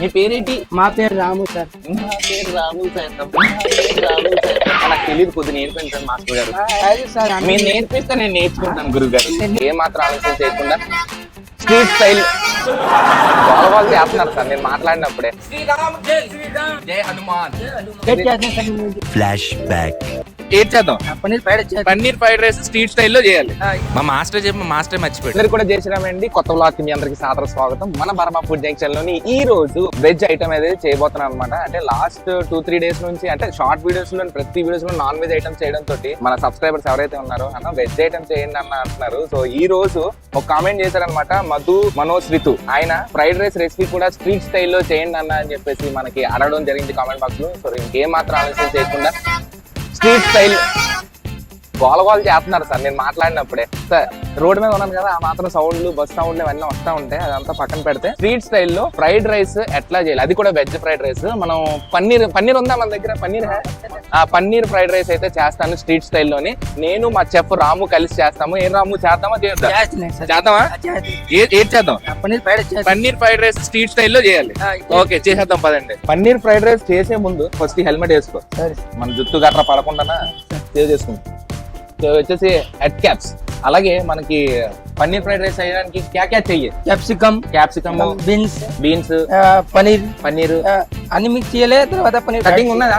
మీ పేరేంటి? మా పేరు రాము సార్. నా పేరు రాము సార్. నాకు తెలియదు, కొద్దిగా నేర్పించాను మాస్టర్ గారు. సార్ మీరు నేర్పిస్తే నేను నేర్చుకుంటాను గురువు గారు. ఏ మాత్రం ఆలోచన చేయకుండా స్ట్రీట్ స్టైల్ వాళ్ళు చేస్తున్నారు సార్ నేను మాట్లాడినప్పుడే. జై హనుమాన్. Flash back. ఏం చేద్దాం? పన్నీర్ ఫ్రైడ్ రైస్ స్ట్రీట్ స్టైల్లో చేయాలి. మా మాస్టర్ మర్చిపోయాడు. అందరు కూడా చేసినామండి. కొత్త బ్లాగ్ మీ అందరికి సాదర స్వాగతం. మన బర్మా ఫుడ్ జంక్షన్ లోని ఈ రోజు వెజ్ ఐటమ్ అనేది చేయబోతున్నాం అనమాట. అంటే లాస్ట్ 2-3 డేస్ నుంచి అంటే షార్ట్ వీడియోస్ లో ప్రతి వీడియోస్ లో నాన్ వెజ్ ఐటమ్ చేయడం తోటి మన సబ్స్క్రైబర్స్ ఎవరైతే ఉన్నారో అన్న వెజ్ ఐటమ్ చేయండి అన్న అంటున్నారు. సో ఈ రోజు ఒక కామెంట్ చేశారనమాట మధు మనోజ్ రితు. ఆయన ఫ్రైడ్ రైస్ రెసిపీ కూడా స్ట్రీట్ స్టైల్లో చేయండి అన్న అని చెప్పేసి మనకి అడగడం జరిగింది కామెంట్ బాక్స్ లో. సో ఇంకేం మాత్రం ఆలోచన చేయకుండా స్ట్రీట్ స్టైల్ గోలగోలు చేస్తున్నారు సార్ నేను మాట్లాడినప్పుడే. సార్ రోడ్డు మీద ఉన్నాను కదా, ఆ మాత్రం సౌండ్లు బస్ సౌండ్లు ఇవన్నీ వస్తూ ఉంటాయి. అదంతా పక్కన పెడితే స్ట్రీట్ స్టైల్లో ఫ్రైడ్ రైస్ ఎట్లా చేయాలి, అది కూడా వెజ్ ఫ్రైడ్ రైస్. మనం పన్నీర్ ఉందా మన దగ్గర? పన్నీర్ ఫ్రైడ్ రైస్ అయితే చేస్తాను స్ట్రీట్ స్టైల్లోని. నేను మా చెఫ్ రాము కలిసి చేస్తాము. ఏం రాము, చేద్దామా? చేద్దామా? ఏం చేద్దాం? పన్నీర్ ఫ్రైడ్ రైస్ స్ట్రీట్ స్టైల్లో చేయాలి. ఓకే, చేసేద్దాం పదండి. పన్నీర్ ఫ్రైడ్ రైస్ చేసే ముందు ఫస్ట్ హెల్మెట్ వేసుకో, మన జుట్టు గట్రా పడకుండా సేవ్ చేసుకుంటాం. వచ్చేసి హెడ్ క్యాప్స్. అలాగే మనకి పన్నీర్ ఫ్రైడ్ రైస్ చేయడానికి క్యా చెయ్యి? క్యాప్సికమ్, బీన్స్, పన్నీర్ అన్ని మిక్స్ చేయలే. తర్వాత పన్నీర్ కటింగ్ ఉన్నదా?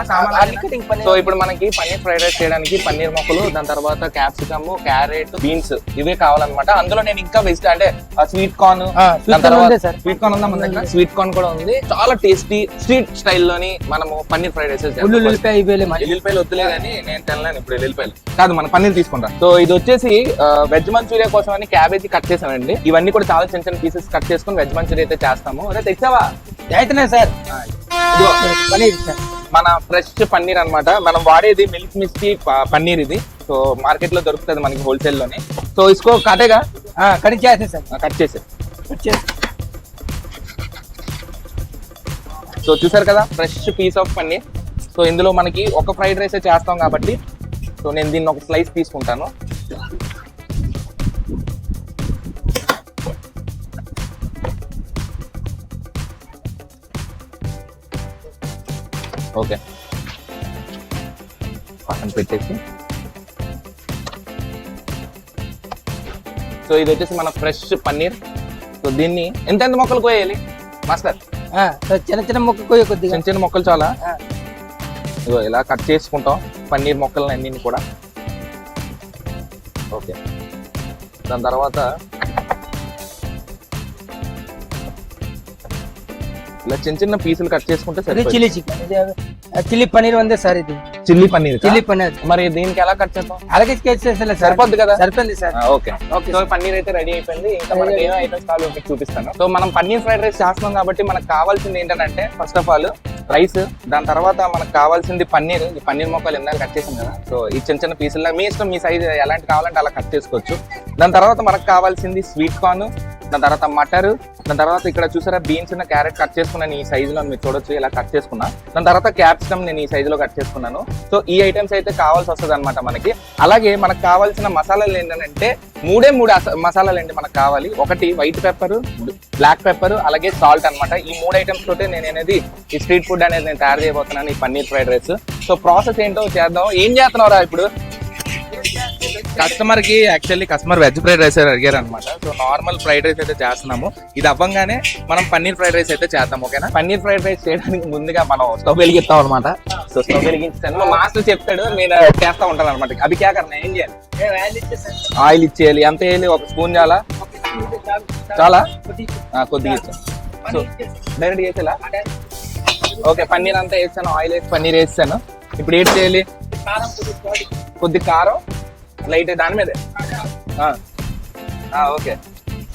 సో ఇప్పుడు మనకి పన్నీర్ ఫ్రైడ్ రైస్ చేయడానికి పన్నీర్ మొక్కలు, దాని తర్వాత క్యాప్సికమ్, క్యారెట్, బీన్స్ ఇవే కావాలన్నమాట. అందులో నేను ఇంకా వెజ్ అంటే స్వీట్ కార్న్, స్వీట్ కార్న్ ఉందా మన దగ్గర? స్వీట్ కార్న్ కూడా ఉంది. చాలా టేస్టీ స్ట్రీట్ స్టైల్లోని మనము పన్నీర్ ఫ్రైడ్ రైస్. ఎల్లుల్లిపాయలు వద్దులే కానీ నేను తినలేను ఇప్పుడు ఎల్లుల్లిపాయలు. కాదు, మన పన్నీర్ తీసుకుంటాం. సో ఇది వచ్చేసి వెజ్ మంచూరియా కోసం అని క్యాబేజీ కట్ చేసామండి. ఇవన్నీ కూడా చాలా చిన్న చిన్న పీసెస్ కట్ చేసుకుని వెజ్ మంచూరియా అయితే చేస్తాము. అదే తెచ్చావా? అయితేనే సార్ మన ఫ్రెష్ పన్నీర్ అన్నమాట. మనం వాడేది మిల్క్ మిస్టీ పన్నీర్ ఇది. సో మార్కెట్ లో దొరుకుతుంది మనకి హోల్సేల్ లోనే. సో ఇసుకో కాటేగా కట్ చేసే సార్. కట్ చేసే. సో చూసారు కదా fresh piece of paneer. So ఇందులో మనకి ఒక ఫ్రైడ్ రైస్ చేస్తాం కాబట్టి సో నేను దీన్ని ఒక స్లైస్ తీసుకుంటాను. ఓకే, పక్కన పెట్టేసి. సో ఇది వచ్చేసి మన ఫ్రెష్ పన్నీర్. సో దీన్ని ఎంత మొక్కలు కోయాలి మాస్టర్? చిన్న చిన్న మొక్క కోయ, కొద్దిగా చిన్న చిన్న మొక్కలు చాలా. ఇగో ఇలా కట్ చేసుకుంటాం పన్నీర్ మొక్కలను అన్నింటిని కూడా. ఓకే, దాని తర్వాత ఇలా చిన్న చిన్న పీసులు కట్ చేసుకుంటే చిల్లీ పన్నీర్ ఉంది సార్. ఇది చిల్లీ పన్నీర్. మరి దీనికి ఎలా కట్ చేస్తాం? అలాగే సరిపోద్ది కదా? సరిపోయింది సార్. ఓకే, సో పన్నీర్ అయితే రెడీ అయిపోయింది. ఇంకా మనకి ఏమో ఐటమ్స్ కావాలో మీకు చూపిస్తాను. సో మనం పన్నీర్ ఫ్రైడ్ రైస్ చేస్తున్నాం కాబట్టి మనకు కావాల్సింది ఏంటంటే ఫస్ట్ ఆఫ్ ఆల్ రైస్, దాని తర్వాత మనకు కావాల్సింది పన్నీర్. ఈ పన్నీర్ మొక్కలు ఇందాక కట్ చేసాం కదా. సో ఈ చిన్న చిన్న పీసులు మీ ఇష్టం, మీ సైజ్ ఎలాంటి కావాలంటే అలా కట్ చేసుకోవచ్చు. దాని తర్వాత మనకు కావాల్సింది స్వీట్ కార్న్, దాని తర్వాత మటర్, దాని తర్వాత ఇక్కడ చూసారా బీన్స్ ఉన్న క్యారెట్ కట్ చేసుకున్నాను ఈ సైజులో, మీరు చూడొచ్చు ఇలా కట్ చేసుకున్నా. దాని తర్వాత క్యాప్సికమ్ నేను ఈ సైజులో కట్ చేసుకున్నాను. సో ఈ ఐటమ్స్ అయితే కావాల్సి వస్తుంది అనమాట మనకి. అలాగే మనకు కావాల్సిన మసాలాలు ఏంటంటే మూడు మసాలాలు ఏంటి మనకు కావాలి. ఒకటి వైట్ పెప్పర్, బ్లాక్ పెప్పర్, అలాగే సాల్ట్ అనమాట. ఈ 3 ఐటమ్స్ తోటే నేను అనేది ఈ స్ట్రీట్ ఫుడ్ అనేది నేను తయారు చేయబోతున్నాను, ఈ paneer fried rice. So process ఏంటో చేద్దాం. ఏం చేస్తున్నావురా ఇప్పుడు? కస్టమర్ వెజ్ ఫ్రైడ్ రైస్ అడిగారు అనమాట. సో నార్మల్ ఫ్రైడ్ రైస్ అయితే చేస్తున్నాము. ఇది అవ్వగానే మనం పన్నీర్ ఫ్రైడ్ రైస్ అయితే చేద్దాం. ఓకేనా? పన్నీర్ ఫ్రైడ్ రైస్ చేయడానికి ముందుగా మనం స్టవ్ వెలిగిస్తాం అనమాట. సో స్టవ్ వెలిగించాను, మా మాస్టర్ చెప్తాడు, నేను చేస్తా ఉంటాను అనమాట. అది కేకరణ ఏం చేయాలి? ఆయిల్ ఇచ్చేయాలి. ఎంత వేయాలి? 1 స్పూన్ చాలా? కొద్దిగా ఇచ్చాను. సో డైరెక్ట్ చేసేలా. ఓకే, పన్నీర్ అంతా వేస్తాను, ఆయిల్ వేసి పన్నీర్ వేస్తాను. ఇప్పుడు ఏం చేయాలి? కొద్ది కారం లైట్ దాని మీదే. ఓకే,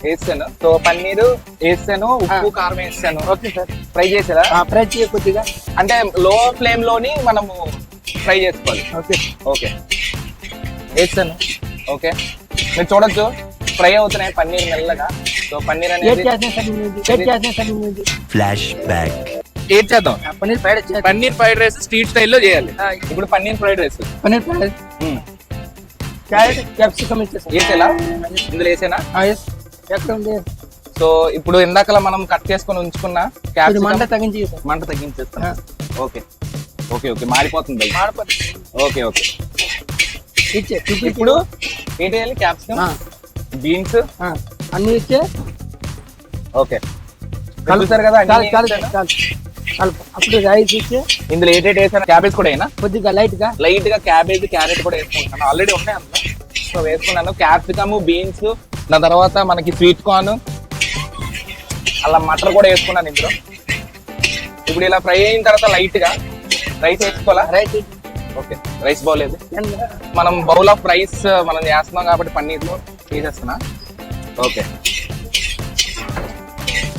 వేస్తాను. సో పన్నీరు వేస్తాను, ఉప్పు కారం వేస్తాను. ఓకే సార్, ఫ్రై చేసేదా? ఫ్రై చేయ కొద్దిగా, అంటే లో ఫ్లేమ్ లోని మనము ఫ్రై చేసుకోవాలి. ఓకే వేస్తాను. ఓకే, మీరు చూడొచ్చు ఫ్రై అవుతున్నాయి పన్నీర్ మెల్లగా. సో పన్నీర్ అనేది ఫ్లాష్ బ్యాక్. ఏం చేద్దాం? పన్నీర్ ఫ్రైడ్ రైస్ స్ట్రీట్ స్టైల్లో చేయాలి. ఇప్పుడు paneer fried rice, carrot, capsicum వేసేలా ఇందులో వేసేనా? సో ఇప్పుడు ఇందాకలా మనం కట్ చేసుకొని ఉంచుకున్న ఇది క్యాప్సికమ్ మంట తగ్గించి సార్. మంట తగ్గించేస్తాం. ఓకే ఓకే ఓకే మారిపోతుంది. ఓకే ఓకే ఇచ్చే ఇప్పుడు ఏంటి వేయాలి? క్యాప్సికమ్, బీన్స్ అన్ని ఇచ్చే ఓకే కలుపుతారు కదా అన్ని చాలు వేసేనా? కలుపు. అప్పుడు రైస్ ఇచ్చే ఇందులో ఏటేట్ వేసాను? క్యాబేజ్ కూడా అయినా కొద్దిగా లైట్ గా లైట్ గా క్యాబేజ్ క్యారెట్ కూడా వేసుకుంటాను. ఆల్రెడీ ఉన్నాయి అందులో. సో వేసుకున్నాను క్యాప్సికమ్, బీన్స్, దాని తర్వాత మనకి స్వీట్ కార్న్, అలా మటర్ కూడా వేసుకున్నాను ఇందులో. ఇప్పుడు ఇలా ఫ్రై అయిన తర్వాత లైట్ గా రైస్ వేసుకోవాలా? రైస్ ఓకే రైస్ బౌల్ లేదు, మనం బౌల్ ఆఫ్ రైస్ మనం చేస్తున్నాం కాబట్టి పన్నీర్లో వేసేస్తున్నా. ఓకే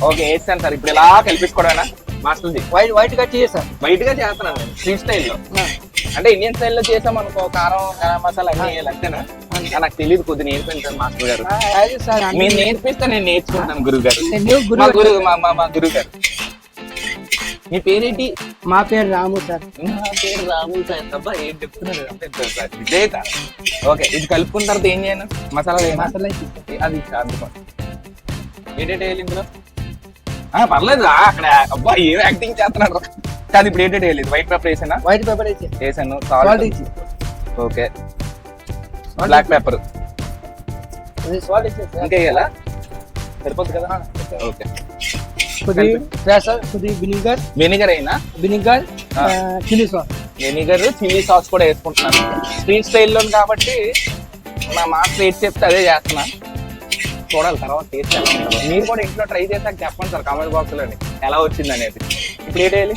ఓకే వేస్తాను సార్. ఇప్పుడు ఇలా కలిపించుకోవడమేనా మాస్టర్జీ? వైట్ గా చేయ సార్. బయట గా చేస్తున్నాను నేను స్ట్రీట్ స్టైల్లో. అంటే ఇండియన్ స్టైల్లో చేసాం అనుకో, కారం గరం మసాలా అన్ని వేయాలి అంతేనా? నాకు తెలియదు, కొద్దిగా నేర్పించాను మాస్టర్ గారు. అదే సార్ మీరు నేర్పిస్తే నేను నేర్చుకుంటాను గురువు గారు. నువ్వు మా గురువు. గురువు మా గురువు గారు. మీ పేరేంటి? మా పేరు రాము సార్. నా పేరు రాముల్ సార్. అబ్బా ఏం చెప్తున్నారు? విజేత. ఓకే ఇది కలుపుకున్న తర్వాత ఏం చేయను? మసాలా వేయనా? మసాలా ఇచ్చే. అది అందుకోండి. ఏంటంటే వేయాలి ఇందులో? పర్లేదు అక్కడ. అబ్బా ఏం యాక్టింగ్ చేస్తున్నాడు. కాదు ఇప్పుడు ఏంటంటే వేయలేదు? వైట్ పెప్పర్ వేసానా? వైట్ పేపర్ ఇచ్చే. వేసాను. సాల్ట్ సాల్ట్ ఇచ్చే. ఓకే బ్లాక్ పెప్పర్ సాల్ట్ ఇచ్చే సార్. ఇంకా వేయాలా? సరిపోతుంది కదా? ఓకే కొద్దిగా సార్ కొద్దిగా వెనిగర్ అయినా? Vinegar chilli sauce. Vinegar, chilli sauce కూడా వేసుకుంటున్నాను. స్ట్రీట్ స్టైల్లో కాబట్టి మా మాస్టర్ ఏది చెప్తే అదే చేస్తున్నా. చూడాలి తర్వాత టేస్ట్ ఎలా ఉంటుందో. మీరు కూడా ఇంట్లో ట్రై చేశాక చెప్పండి సార్ కామెంట్ బాక్స్ లోని ఎలా వచ్చింది అనేది. ఇప్పుడు ఏంటి వేయాలి?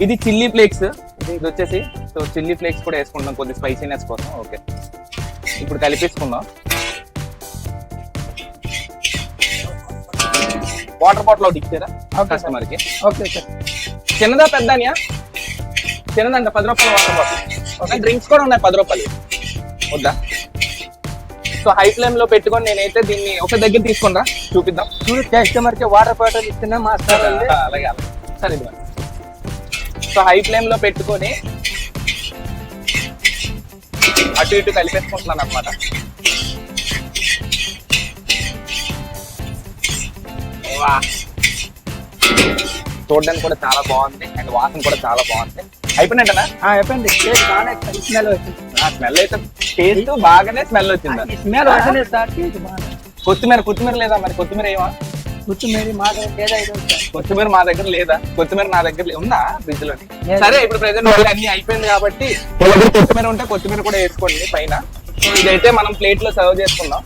ఇది చిల్లీ ఫ్లేక్స్. ఇది వచ్చేసి సో చిల్లీ ఫ్లేక్స్ కూడా వేసుకుంటాం కొద్ది స్పైసీనెస్ కోసం. ఓకే ఇప్పుడు కలిపేసుకుందాం. వాటర్ బాటిల్ ఒకటి ఇచ్చారా కస్టమర్ కి? Okay sir. చిన్నదా పెద్దనియా? చిన్నదంట 10 రూపాయలు వాటర్ బాటిల్. డ్రింక్స్ కూడా ఉన్నాయి 10 రూపాయలు. వద్దా? సో హై ఫ్లేమ్ లో పెట్టుకొని నేనైతే దీన్ని ఒక దగ్గర తీసుకుంటా చూపిద్దాం. చూడు కస్టమర్ కి వాటర్ బాటిల్ ఇస్తున్నా మాస్టర్. అలాగే అలాగే సరే ఇది. సో హై ఫ్లేమ్ లో పెట్టుకొని అటు ఇటు కలిపేసుకుంటున్నాను అనమాట. చూడడానికి కూడా చాలా బాగుంది అండ్ వాసన కూడా చాలా బాగుంది. అయిపోయినట్టనా? అయిపోయింది. టేస్ట్ బాగానే స్మెల్ వచ్చింది. స్మెల్ అయితే టేస్ట్ బాగానే స్మెల్ వచ్చిందా? స్మెల్ వచ్చింది సార్. టేస్ట్ బాగా. కొత్తిమీర లేదా? మరి కొత్తిమీర ఏమా? కొత్తిమీర మా దగ్గర లేదా? ఇది సార్ కొత్తిమీర మా దగ్గర లేదా? కొత్తిమీర నా దగ్గర ఉందా ఫ్రిడ్జ్ లో? లేదు. సరే ఇప్పుడు ప్రెసెంట్ అన్ని అయిపోయింది కాబట్టి కొత్తిమీర ఉంటే కొత్తిమీర కూడా వేసుకోండి పైన. సో ఇదైతే మనం ప్లేట్ లో సర్వ్ చేసుకుందాం.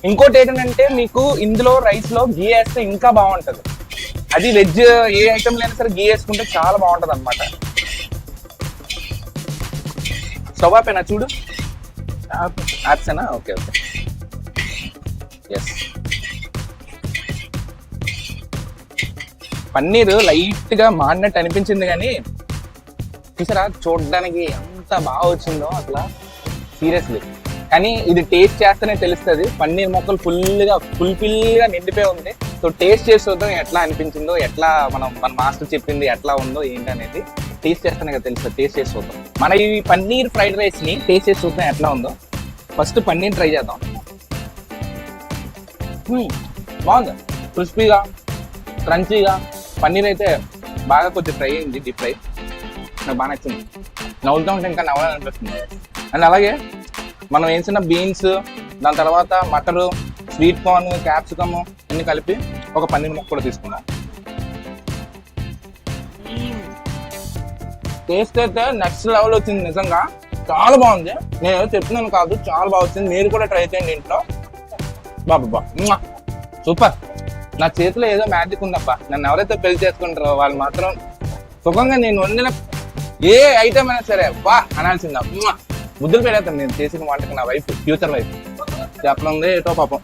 ఇంకోటి ఏంటంటే మీకు ఇందులో రైస్ లో గీ వేస్తే ఇంకా బాగుంటది. అది వెజ్ ఏ ఐటమ్ లేనా సరే గీ వేసుకుంటే చాలా బాగుంటది అనమాట. స్టవ్ ఆపేనా చూడు? ఆప్సేనా? Okay okay yes. Paneer light గా మాడినట్టు అనిపించింది కానీ చూసారా చూడడానికి ఎంత బాగా వచ్చిందో అసలు సీరియస్లీ. కానీ ఇది టేస్ట్ చేస్తేనే తెలుస్తుంది. పన్నీర్ మొక్కలు ఫుల్ఫిల్ గా నిండిపోయి ఉంది. సో టేస్ట్ చేసి చూద్దాం ఎట్లా అనిపించిందో, ఎట్లా మన మాస్టర్ చెప్పింది ఎట్లా ఉందో ఏంటి అనేది టేస్ట్ చేస్తేనే కదా తెలుస్తుంది. టేస్ట్ చేసి చూద్దాం. మన ఈ పన్నీర్ ఫ్రైడ్ రైస్ ని టేస్ట్ చేసి చూద్దాం ఎట్లా ఉందో. ఫస్ట్ పన్నీర్ ట్రై చేద్దాం. బాగుంది, క్రిస్పీగా క్రంచీగా. పన్నీర్ అయితే బాగా కొంచెం ఫ్రై అయింది, డీప్ ఫ్రై. నాకు బాగా నచ్చింది. నవ్వుతూ ఉంటే ఇంకా నవ్వాలనిపిస్తుంది. అండ్ అలాగే మనం వేసిన బీన్స్, దాని తర్వాత మటరు, స్వీట్ కార్న్, క్యాప్సికమ్ అన్ని కలిపి ఒక పన్నీర్ ముక్క కూడా తీసుకున్నాం. టేస్ట్ అయితే నెక్స్ట్ లెవెల్ వచ్చింది నిజంగా. చాలా బాగుంది. నేను ఏదో చెప్తున్నాను కాదు, చాలా బాగా వచ్చింది. మీరు కూడా ట్రై చేయండి ఇంట్లో. బాబా సూపర్. నా చేతిలో ఏదో మ్యాజిక్ ఉందబ్బా. నన్ను ఎవరైతే పెళ్లి చేసుకుంటారో వాళ్ళు మాత్రం సుఖంగా నేను వండిన ఏ ఐటమ్ అయినా సరే బా అనాల్సిందా. ముద్దులు పెడతాను నేను చేసిన వంటకి. నా వైఫ్, ఫ్యూచర్ వైఫ్ చెప్పనుంది ఏటో పాపం.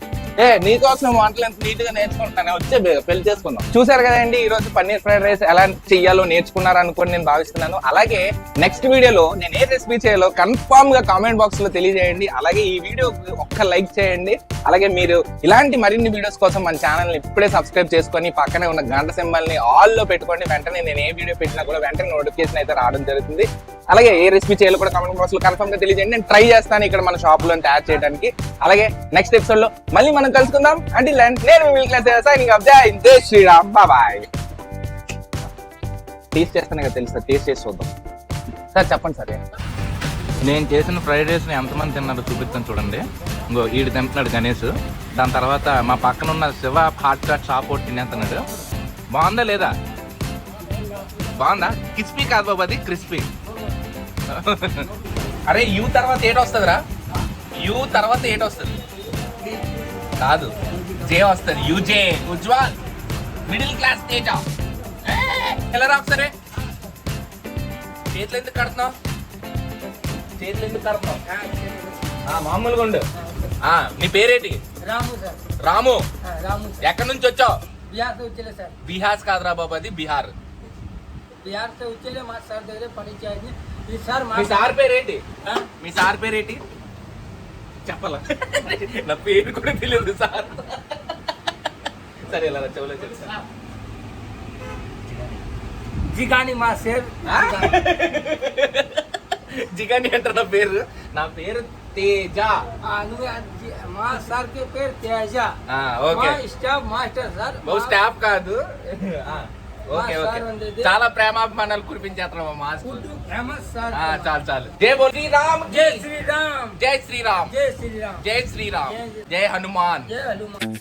నీకోసం వంటలు ఎంత నీట్ గా నేర్చుకుంటాను, వచ్చే పెళ్లి చేసుకుందాం. చూసారు కదండి ఈ రోజు పన్నీర్ ఫ్రైడ్ రైస్ ఎలా చెయ్యాలో నేర్చుకున్నారు అనుకోని నేను భావిస్తున్నాను. అలాగే నెక్స్ట్ వీడియోలో నేను ఏ రెసిపీ చేయాలో కన్ఫామ్ గా కామెంట్ బాక్స్ లో తెలియజేయండి. అలాగే ఈ వీడియోకి ఒక్క లైక్ చేయండి. అలాగే మీరు ఇలాంటి మరిన్ని వీడియోస్ కోసం మన ఛానల్ ని ఇప్పుడే సబ్స్క్రైబ్ చేసుకొని పక్కనే ఉన్న గంట సింబల్ ని ఆల్ లో పెట్టుకోండి. వెంటనే నేను ఏ వీడియో పెట్టినా కూడా వెంటనే నోటిఫికేషన్ అయితే రావడం జరుగుతుంది. అలాగే ఏ రెసిపీ చేయాలో కూడా కామెంట్ బాక్స్ లో కన్ఫర్మ్ గా తెలియజేయండి. నేను ట్రై చేస్తాను ఇక్కడ మన షాప్ లో తయారు చేయడానికి. అలాగే నెక్స్ట్ ఎపిసోడ్ లో మళ్ళీ మనం కలుసుకుందాం. అంటే నేను మిడిల్ క్లాస్ సైనింగ్ ఆఫ్. జై శ్రీరామ్. బాయ్. టేస్ట్ చేస్తాను కదా తెలుసు, టేస్ట్ చేసి చూద్దాం. సార్ చెప్పండి సార్. నేను చేసిన ఫ్రైడ్ రైస్ ని ఎంతమంది తిన్నారో చూపిస్తాను చూడండి. ఇంకో ఈడు తింటున్నాడు గణేష్. దాని తర్వాత మా పక్కన ఉన్న శివ హాట్ చాట్ షాప్ ఒకటి తినేస్తున్నాడు. బాగుందా లేదా? బాగుందా? క్రిస్పీ కాదు బాబు, అది క్రిస్పీ. అరే యూ తర్వాత ఏట వస్తుందిరా? యూ తర్వాత ఏట వస్తుంది కాదు, జే వస్తుంది. యూజే ఉజ్వల్ మిడిల్ క్లాస్ తేజ. ఎలా రా ఒకసారి? చేతులు ఎందుకు కడుతున్నావు? చేతులు ఎందుకు కడుతున్నావు? మామూలుగా ఉండు. నీ పేరేంటి? రాము సార్. రాము. రాము ఎక్కడి నుంచి వచ్చావు? बिहार से उचले सर. బీహార్ కాదురా బాబు, అది బీహార్. बिहार से उचले మా సార్ దగ్గర పరిచయం అయింది. ఈ సార్ మీ సార్ పేరేంటి? మీ సార్ పేరేంటి చెప్పాలా? నా పేరు కూడా తెలియదు సార్. సరే ఇలా చెవులో తెలుసా? జిగాని మా సేర్. జిగాని అంటారు నా పేరు. నా పేరు తేజ. మా సార్ కే పేరు తేజ. ఓకే. మా స్టాఫ్ మాస్టర్ సార్. బాబు స్టాఫ్ కాదు. Okay okay. చాలా ప్రేమాభిమానాలు కురిపించేస్తున్నాం మా ఫుడ్ ఫేమస్ సార్. చాలు చాలు. జై బోల్ శ్రీరామ్. జై శ్రీరామ్. జై శ్రీరామ్. జై శ్రీరామ్. జై శ్రీరామ్. జై హనుమాన్. జై హనుమాన్.